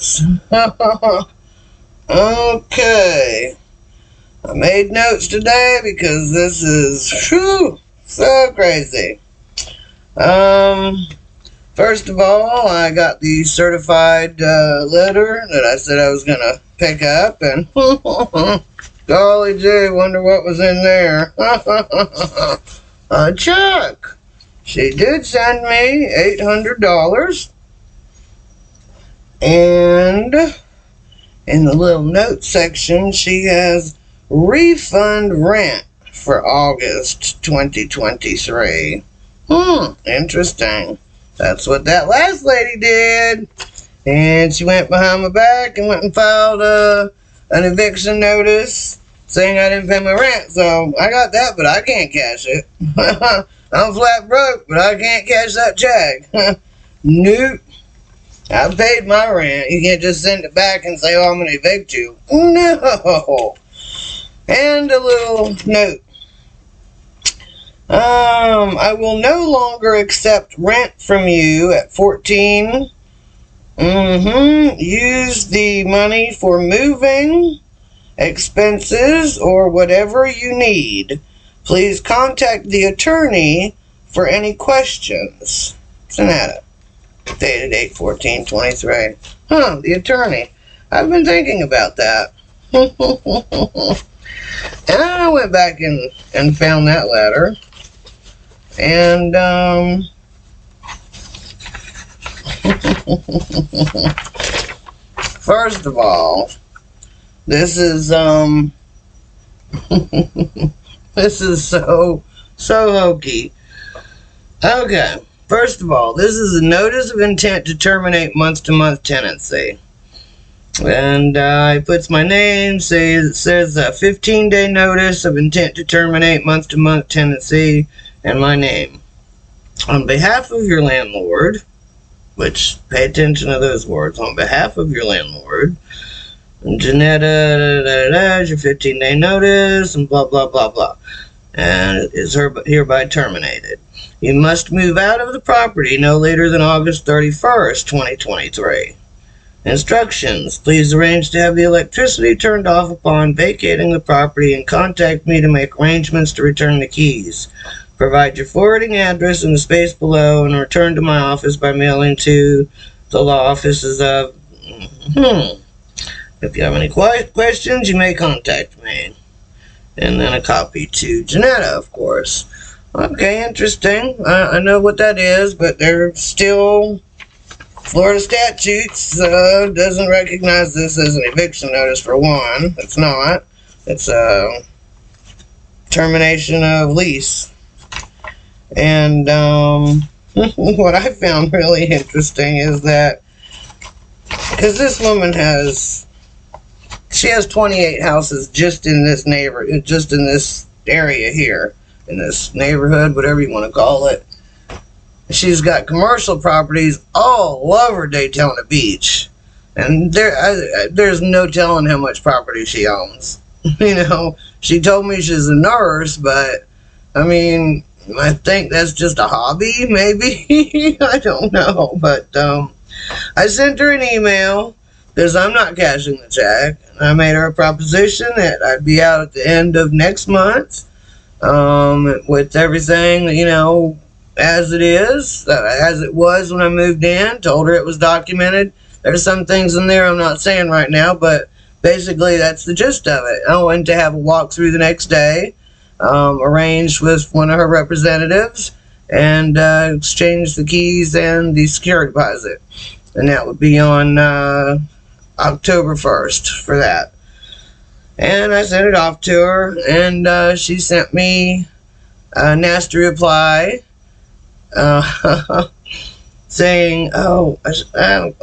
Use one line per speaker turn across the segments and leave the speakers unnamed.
is. Okay. I made notes today because this is so crazy. First of all, I got the certified letter that I said I was going to pick up, and golly gee, wonder what was in there. A check. She did send me $800, and in the little note section, she has refund rent for August 2023. Interesting. That's what that last lady did. And she went behind my back and went and filed an eviction notice saying I didn't pay my rent. So I got that, but I can't cash it. I'm flat broke, but I can't cash that check. Nope. I paid my rent. You can't just send it back and say, oh, I'm going to evict you. No. And a little note. I will no longer accept rent from you at 14. Use the money for moving, expenses, or whatever you need. Please contact the attorney for any questions. Sonata. Dated 8/14/23. The attorney. I've been thinking about that. And I went back and found that letter. And, first of all, this is, this is so hokey. Okay. First of all, this is a notice of intent to terminate month-to-month tenancy. And it puts my name, it says a 15-day notice of intent to terminate month-to-month tenancy, and my name. On behalf of your landlord, which, pay attention to those words, on behalf of your landlord, Janetta, your 15-day notice, and blah, blah, blah, blah. And it is hereby terminated. You must move out of the property no later than August 31st, 2023. Instructions. Please arrange to have the electricity turned off upon vacating the property and contact me to make arrangements to return the keys. Provide your forwarding address in the space below and return to my office by mailing to the law offices of... If you have any questions, you may contact me. And then a copy to Janetta, of course. Okay, interesting. I know what that is, but they're still... Florida statutes doesn't recognize this as an eviction notice, for one. It's not. It's a termination of lease. And what I found really interesting is that, because this woman she has 28 houses just in this neighborhood, just in this area here, in this neighborhood, whatever you want to call it. She's got commercial properties all over Daytona Beach, and there's no telling how much property she owns. You know, she told me she's a nurse, but I mean, I think that's just a hobby, maybe. I don't know, but I sent her an email because I'm not cashing the check, and I made her a proposition that I'd be out at the end of next month with everything, you know, as it is, as it was when I moved in. Told her it was documented. There's some things in there I'm not saying right now, but basically that's the gist of it. I went to have a walkthrough the next day, arranged with one of her representatives, and exchanged the keys and the security deposit. And that would be on October 1st for that. And I sent it off to her, and she sent me a nasty reply saying, I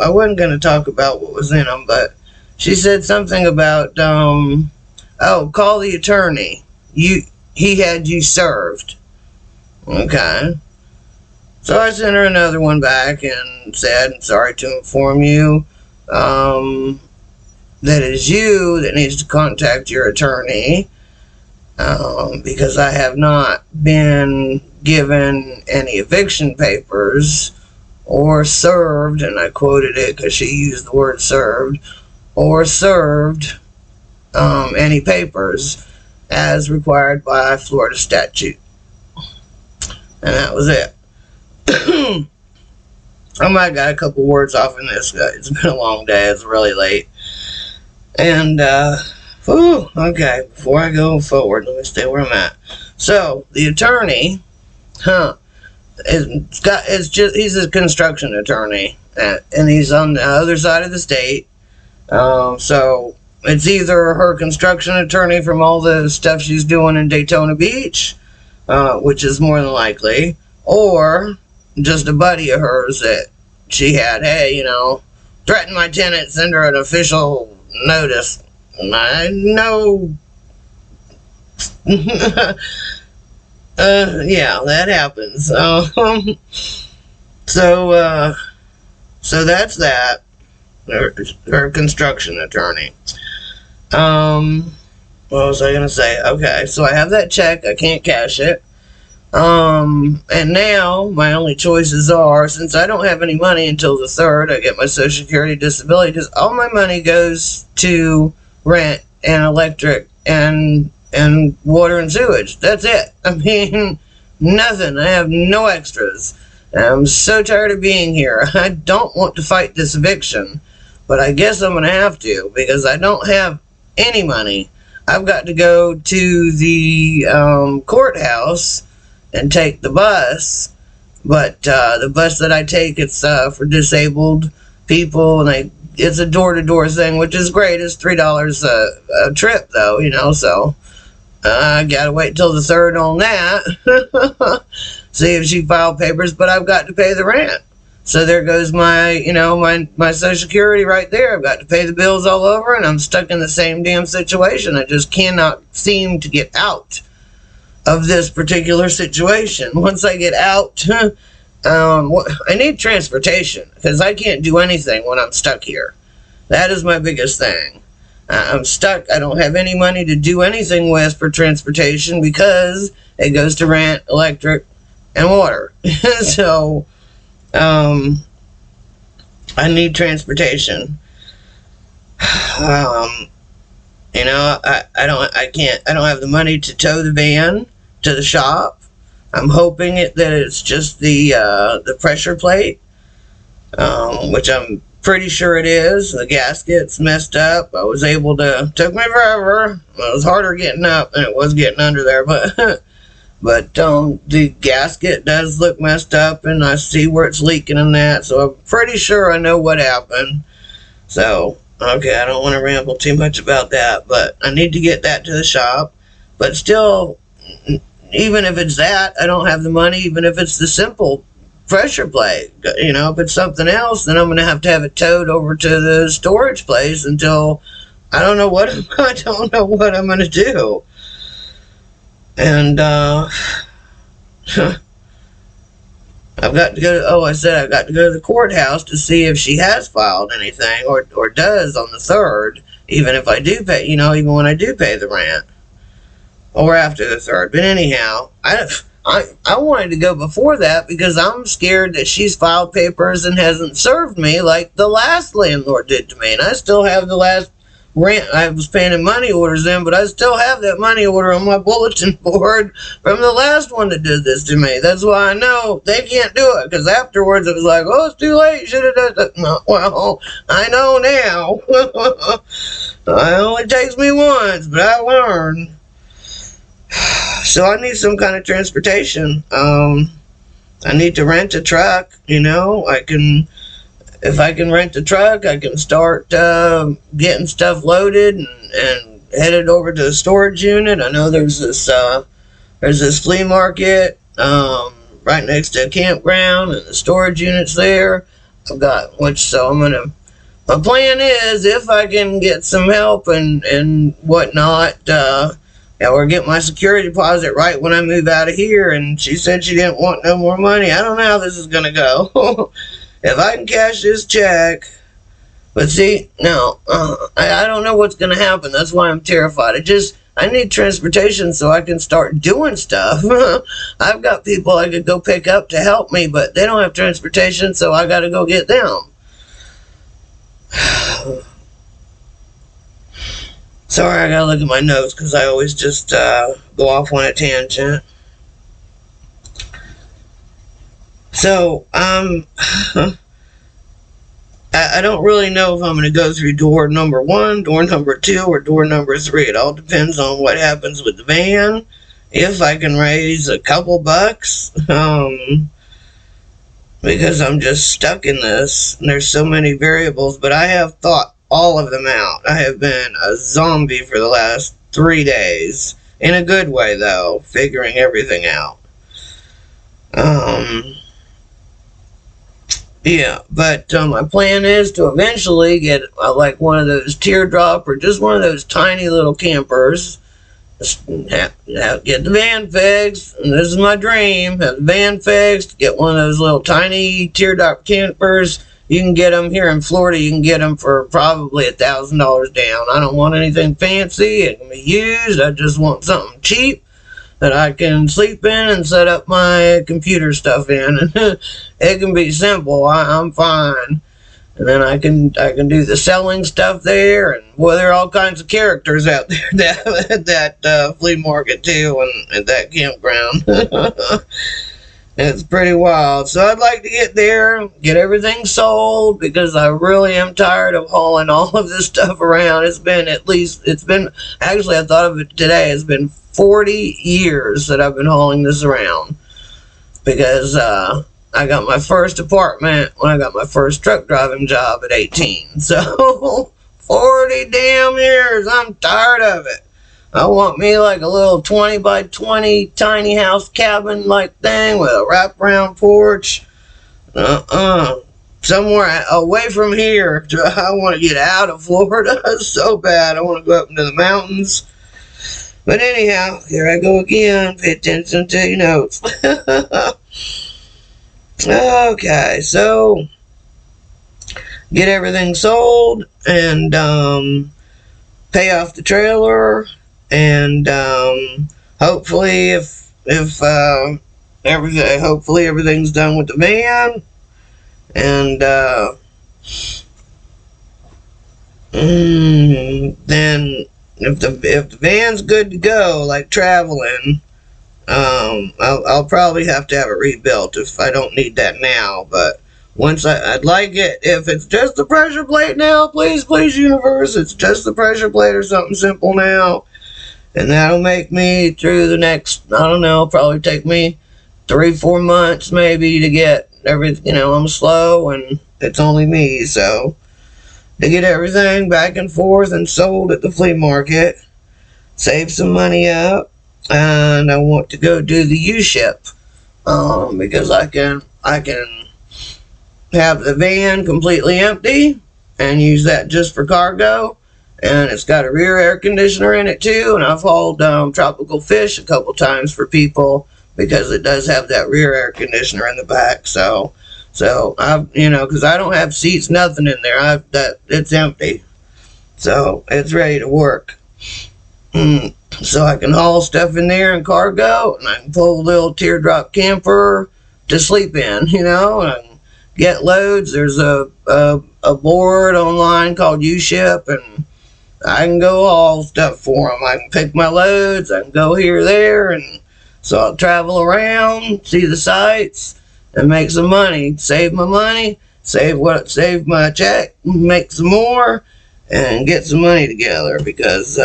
wasn't going to talk about what was in them, but she said something about, call the attorney. He had you served. Okay. So I sent her another one back and said, sorry to inform you that it is you that needs to contact your attorney because I have not been given any eviction papers or served, and I quoted it because she used the word served, or served any papers as required by Florida statute. And that was it. I might have got a couple words off in this. It's been a long day. It's really late. And, okay, before I go forward, let me stay where I'm at. So, the attorney, he's a construction attorney, and he's on the other side of the state. So, it's either her construction attorney from all the stuff she's doing in Daytona Beach, which is more than likely, or just a buddy of hers that she had, hey, threaten my tenant, send her an official notice. I know. Yeah, that happens. So that's that. Her construction attorney. What was I gonna say? Okay, so I have that check. I can't cash it. And now my only choices are, since I don't have any money until the 3rd, I get my Social Security disability, because all my money goes to rent and electric and water and sewage. That's it. I mean, nothing. I have no extras. I'm so tired of being here. I don't want to fight this eviction, but I guess I'm going to have to, because I don't have any money. I've got to go to the courthouse and take the bus, but the bus that I take, it's for disabled people, and it's a door-to-door thing, which is great. It's $3 a trip, though, so I gotta wait till the 3rd on that. See if she filed papers, but I've got to pay the rent. So there goes my Social Security right there. I've got to pay the bills all over, and I'm stuck in the same damn situation. I just cannot seem to get out of this particular situation. Once I get out, I need transportation, because I can't do anything when I'm stuck here. That is my biggest thing. I'm stuck. I don't have any money to do anything with for transportation, because it goes to rent, electric, and water. So, I need transportation. I don't have the money to tow the van to the shop. I'm hoping that it's just the pressure plate, which I'm pretty sure it is. The gasket's messed up. Took me forever. It was harder getting up than it was getting under there, but the gasket does look messed up, and I see where it's leaking and that, so I'm pretty sure I know what happened. So, okay, I don't want to ramble too much about that, but I need to get that to the shop. But still, even if it's that, I don't have the money, even if it's the simple pressure plate. If it's something else, then I'm going to have it towed over to the storage place until I don't know what I'm going to do. And, I've got to go I've got to go to the courthouse to see if she has filed anything or does on the 3rd, even if I do pay, even when I do pay the rent, or after the 3rd. But anyhow, I wanted to go before that, because I'm scared that she's filed papers and hasn't served me like the last landlord did to me. And I still have the last rent I was paying in money orders in, but I still have that money order on my bulletin board from the last one that did this to me. That's why I know they can't do it, because afterwards it was like, oh, it's too late, should have done that. No, well, I know now. It only takes me once, but I learned. So I need some kind of transportation. I need to rent a truck. If I can rent a truck, I can start getting stuff loaded and headed over to the storage unit. I know there's this flea market right next to a campground, and the storage unit's there. My plan is, if I can get some help and whatnot, or get my security deposit right when I move out of here. And she said she didn't want no more money. I don't know how this is gonna go. If I can cash this check, but see, no, I don't know what's going to happen. That's why I'm terrified. I need transportation so I can start doing stuff. I've got people I could go pick up to help me, but they don't have transportation, so I got to go get them. Sorry, I gotta look at my notes because I always just go off on a tangent. So, I don't really know if I'm going to go through door number 1, door number 2, or door number 3. It all depends on what happens with the van. If I can raise a couple bucks, because I'm just stuck in this. And there's so many variables, but I have thought all of them out. I have been a zombie for the last 3 days. In a good way, though, figuring everything out. Yeah, but my plan is to eventually get like one of those teardrop or just one of those tiny little campers. Just get the van fixed, and this is my dream. Have the van fixed, get one of those little tiny teardrop campers. You can get them here in Florida. You can get them for probably $1,000 down. I don't want anything fancy. It can be used. I just want something cheap that I can sleep in and set up my computer stuff in. It can be simple. I'm fine. And then I can do the selling stuff there, and well, there are all kinds of characters out there that flea market too, and at that campground. It's pretty wild. So I'd like to get there, get everything sold, because I really am tired of hauling all of this stuff around. Actually, I thought of it today, it's been 40 years that I've been hauling this around, because I got my first apartment when I got my first truck driving job at 18. So 40 damn years. I'm tired of it. I want me like a little 20 by 20 tiny house cabin like thing with a wraparound porch. Somewhere away from here. I want to get out of Florida so bad. I want to go up into the mountains. But anyhow, here I go again. Pay attention to your notes. Okay, so get everything sold and pay off the trailer, and hopefully everything's done with the van, and then if the van's good to go, like traveling, I'll probably have to have it rebuilt if I don't need that now. But once I'd like it, if it's just the pressure plate now, please universe, it's just the pressure plate or something simple now, and that'll make me through the next, I don't know, probably take me 3-4 months maybe to get everything. I'm slow and it's only me, so to get everything back and forth and sold at the flea market, save some money up. And I want to go do the U-ship, because I can have the van completely empty and use that just for cargo, and it's got a rear air conditioner in it too, and I've hauled tropical fish a couple times for people because it does have that rear air conditioner in the back. So I've, because I don't have seats, nothing in there, it's empty, so it's ready to work. So I can haul stuff in there and cargo, and I can pull a little teardrop camper to sleep in, and get loads. There's a board online called U-Ship, and I can go haul stuff for them. I can pick my loads, I can go here or there, and so I'll travel around, see the sights, and make some money. Save my money, save my check, make some more, and get some money together, because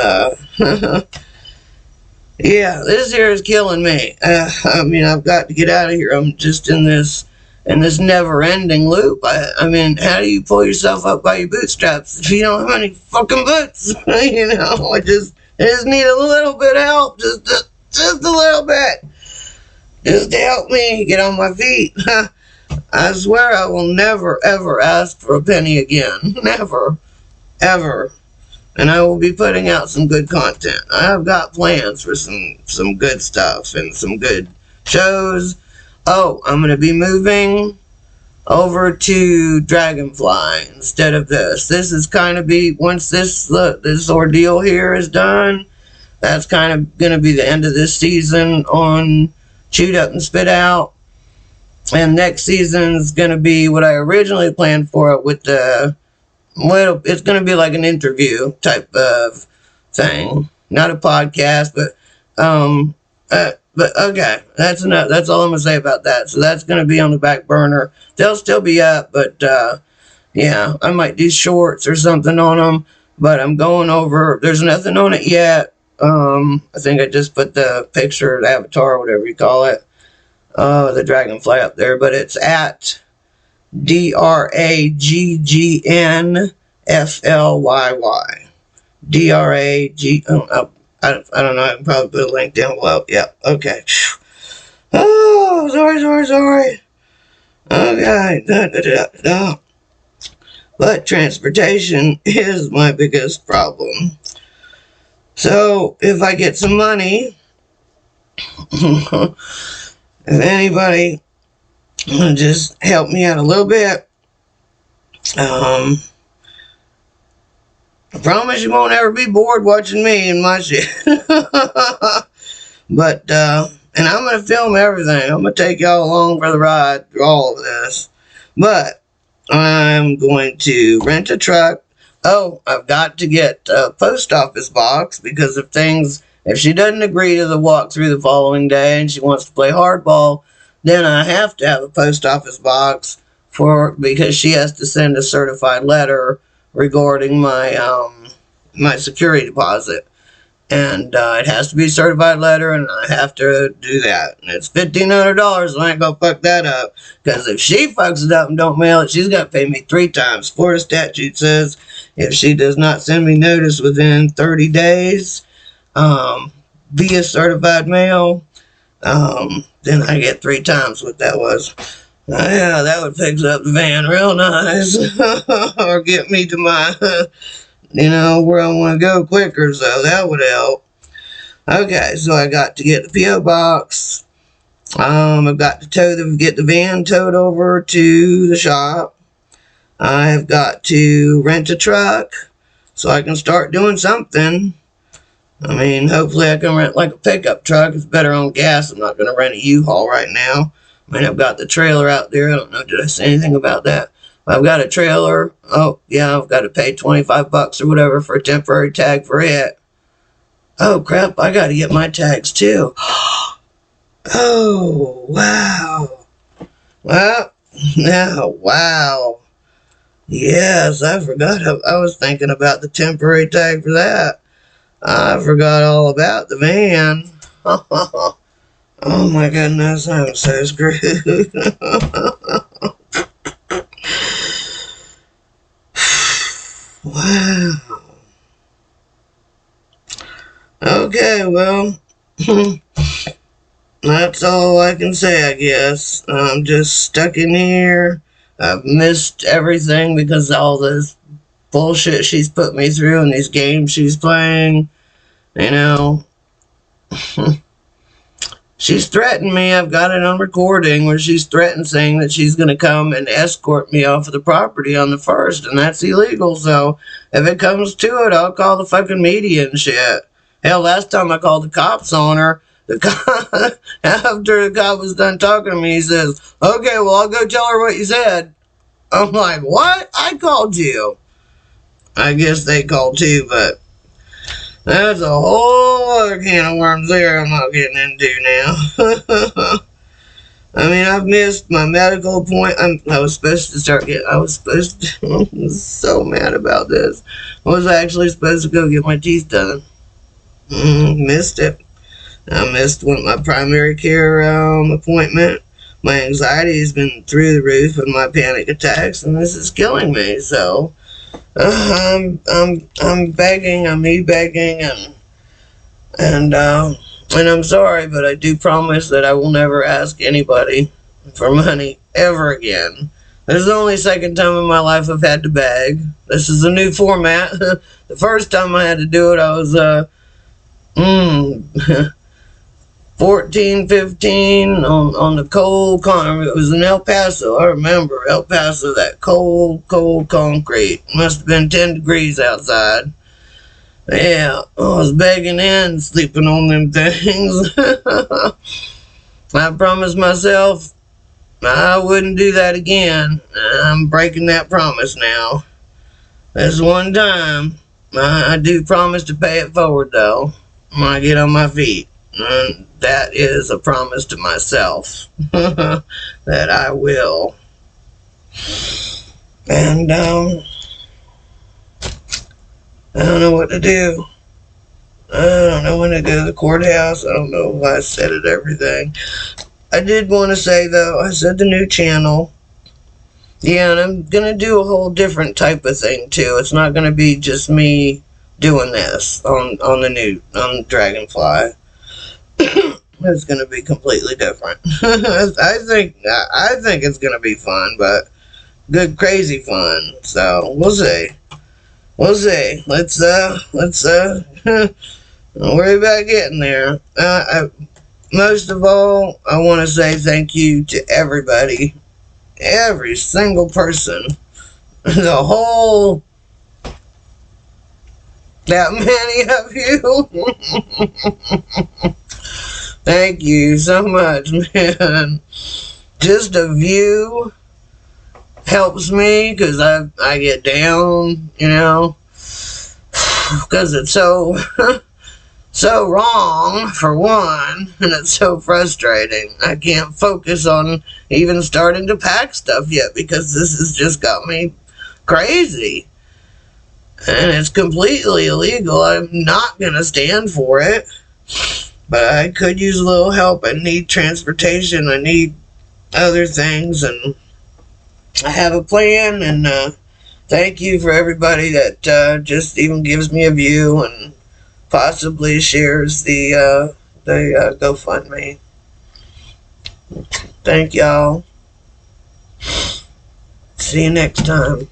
yeah, this here is killing me. I've got to get out of here. I'm just in this never-ending loop. I mean, how do you pull yourself up by your bootstraps if you don't have any fucking boots? I just need a little bit of help, just a little bit, just to help me get on my feet. I swear I will never, ever ask for a penny again. Never, ever. And I will be putting out some good content. I have got plans for some good stuff and some good shows. Oh, I'm going to be moving over to Dragonfly instead of this. This is kind of once this ordeal here is done, That's kind of going to be the end of this season on Chewed Up and Spit Out. And next season's going to be what I originally planned for it with the, well, it's going to be like an interview type of thing. Not a podcast, but okay, that's enough. That's all I'm going to say about that. So that's going to be on the back burner. They'll still be up, but yeah, I might do shorts or something on them. But I'm going over, there's nothing on it yet. I think I just put the picture, the avatar, whatever you call it, the dragonfly up there, but it's at DRAGGNFLYY. DRAG, I don't know, I can probably put a link down below. Yeah, okay. Oh, sorry. Okay, But transportation is my biggest problem. So, if I get some money, if anybody just help me out a little bit, I promise you won't ever be bored watching me and my shit. But, and I'm going to film everything. I'm going to take y'all along for the ride through all of this. But I'm going to rent a truck. Oh, I've got to get a post office box because if she doesn't agree to the walkthrough the following day and she wants to play hardball, then I have to have a post office box because she has to send a certified letter regarding my my security deposit. And it has to be a certified letter, and I have to do that. And it's $1,500, and I ain't gonna fuck that up. Because if she fucks it up and don't mail it, she's gotta pay me 3 times. Florida statute says if she does not send me notice within 30 days via certified mail, then I get 3 times what that was. Yeah, that would fix up the van real nice. Or get me to my... where I want to go quicker, so that would help. Okay, so I got to get the P.O. box. I've got to get the van towed over to the shop. I've got to rent a truck so I can start doing something. I mean, hopefully I can rent like a pickup truck. It's better on gas. I'm not going to rent a U-Haul right now. I mean, I've got the trailer out there. I don't know, did I say anything about that? I've got a trailer. Oh, yeah, I've got to pay $25 or whatever for a temporary tag for it. Oh, crap, I got to get my tags, too. Oh, wow. Well, now, wow. Yes, I forgot. I was thinking about the temporary tag for that. I forgot all about the van. Oh, my goodness, I'm so screwed. Wow. Okay, well, that's all I can say, I guess. I'm just stuck in here. I've missed everything because of all this bullshit she's put me through and these games she's playing. She's threatened me. I've got it on recording where she's threatened saying that she's going to come and escort me off of the property on the 1st, and that's illegal. So if it comes to it, I'll call the fucking media and shit. Hell, last time I called the cops on her, after the cop was done talking to me, he says, okay, well, I'll go tell her what you said. I'm like, what? I called you. I guess they called too, but that's a whole other can of worms there I'm not getting into now. I mean, I've missed my medical appointment. I was supposed to I'm so mad about this. I was actually supposed to go get my teeth done. Missed it. I missed my primary care appointment. My anxiety has been through the roof with my panic attacks, and this is killing me. So I'm begging, I'm begging, and I'm sorry, but I do promise that I will never ask anybody for money ever again. This is the only second time in my life I've had to beg. This is a new format. The first time I had to do it, I was 14, 15 on the cold concrete. It was in El Paso. I remember El Paso, that cold concrete. Must have been 10 degrees outside. Yeah, I was begging and sleeping on them things. I promised myself I wouldn't do that again. I'm breaking that promise now. This one time, I do promise to pay it forward, though, when I get on my feet. And that is a promise to myself that I will. And, I don't know what to do. I don't know when to go to the courthouse. I don't know if I said it, everything. I did want to say, though, I said the new channel. Yeah, and I'm going to do a whole different type of thing, too. It's not going to be just me doing this on the Dragonfly. It's going to be completely different. I think it's going to be fun, but good crazy fun. So, we'll see. We'll see. Let's don't worry about getting there. Most of all, I want to say thank you to everybody. Every single person. The whole... that many of you. Thank you so much, man. Just a view helps me because I get down, you know, because it's so so wrong for one, and it's so frustrating. I can't focus on even starting to pack stuff yet because this has just got me crazy. And it's completely illegal. I'm not going to stand for it. But I could use a little help. I need transportation. I need other things. And I have a plan. And thank you for everybody that just even gives me a view and possibly shares the GoFundMe. Thank y'all. See you next time.